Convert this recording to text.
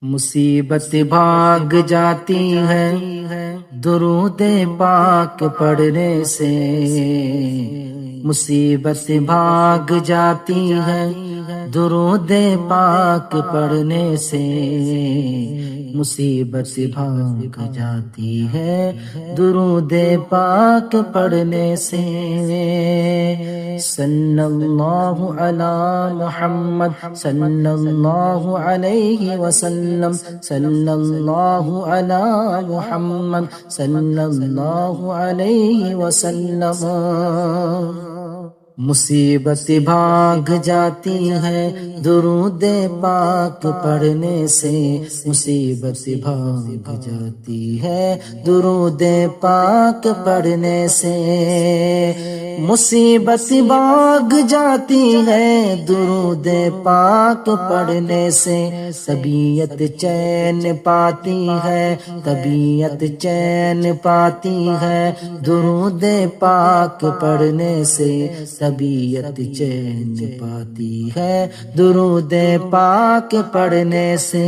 مصیبت بھاگ جاتی ہے درود پاک پڑھنے سے، مصیبت بھاگ جاتی ہے درود پاک پڑھنے سے، مصیبت بھاگ جاتی ہے درود پاک پڑھنے سے۔ صلی اللہ علی محمد صلی اللہ علیہ وسلم، صلی اللہ علی محمد صلی اللہ علیہ وسلم۔ مصیبت بھاگ جاتی ہے درود پاک پڑھنے سے، مصیبت بھاگ جاتی ہے درود پاک پڑھنے سے، مصیبت بھاگ جاتی ہے درود پاک پڑھنے سے، طبیعت چین پاتی ہے، طبیعت چین پاتی ہے درود پاک پڑھنے سے، طبیعت چین پاتی ہے درود پاک پڑھنے سے۔